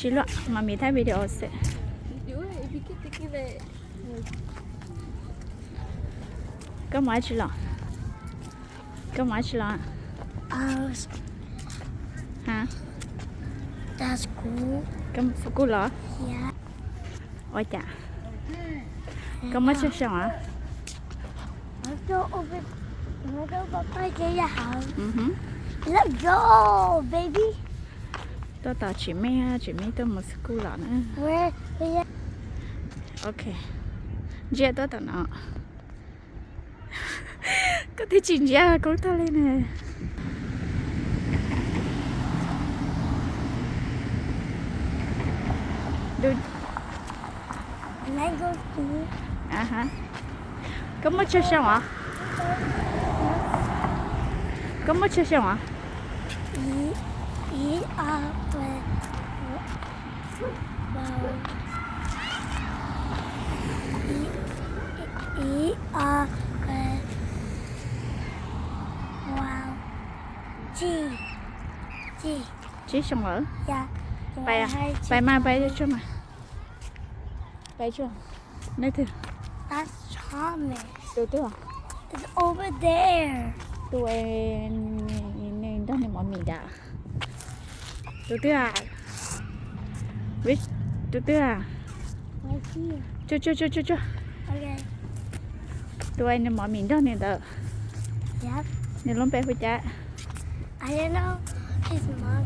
Chỉ lo mà mình thấy video sẽ có mấy chỉ lo hả That's cool. có phụ cô lo Yeah. ôi chà có mấy chiếc sao hả Let's go over by your house. Let's go, baby. tôi tao chỉ mấy tôi một cô lo nữa Where? ok giờ tôi tao nó có thể chỉnh ra con tao lên nè được Mango food. à hả có mấy chiếc sao hả có mấy chiếc sao hả Eat up with eat up with wow. G. chỉ xong rồi Yeah. bay à bay mai bay cho mà bay chưa nơi thứ That's Thomas. từ từ à It's over there. tôi nên đó nên mọi mình đã từ từ à biết từ từ à Right here. chưa Okay. tôi nên mọi mình đó nên đó Yep. nên lắm bé phải cha I don't know his mom.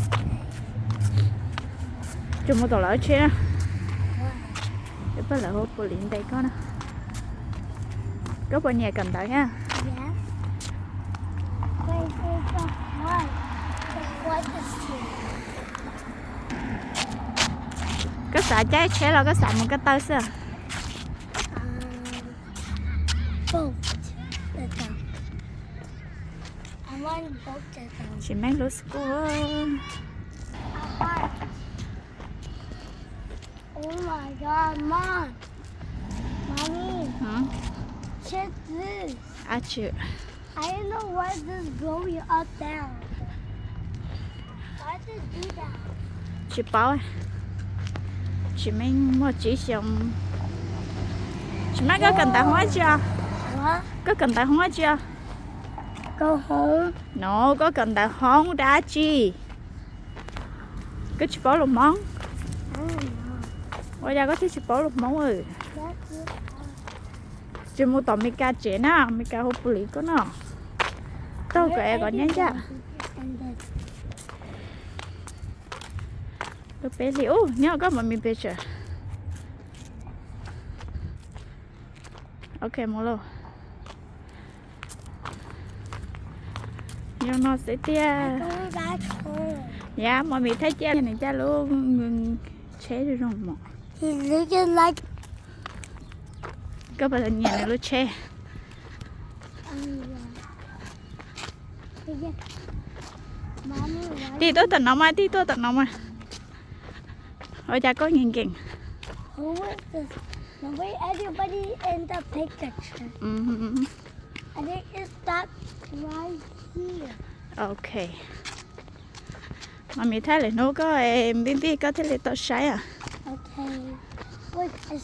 chúng một tổ lỡ chơi để bắt lỡ hộp bộ liền đây có nè có bao nhà cầm tới ha Yeah. Wait, what? What is here? có xả trái chế là có xả một cái tơ sao Boat. That's all. I want boat. That's all. chỉ mang lúa school Oh my God, Mom. Mommy, hả check this. à chịu I don't know why this going up down. Why did it do that? chị bảo chị mang mua chỉ xong chị mang có cần tải hóa chưa What? có cần tải hóa chưa Go home? nó có cần tải hóa đã chi cái chị bảo lục món I don't know. bây giờ có thể chị bảo lục món rồi That's it. chị mua tỏi mica chế nè mica hộp lì có nè tao kể còn nhớ chưa And then tôi bé liễu nhớ có mà mình bé chưa ok mua luôn nhưng nó sẽ tia go back home. dạ mọi mình thấy cha này cha luôn chế được rồi mà He's looking like các bạn nhà này luôn chế Mommy, why? đi tôi tận nó mà ôi cha có nhìn kìa Who is this? No, wait, everybody in the picture. I think it's that right here. ok mà mình thấy là nó có em biết có thể là tao sai à Okay. Wait,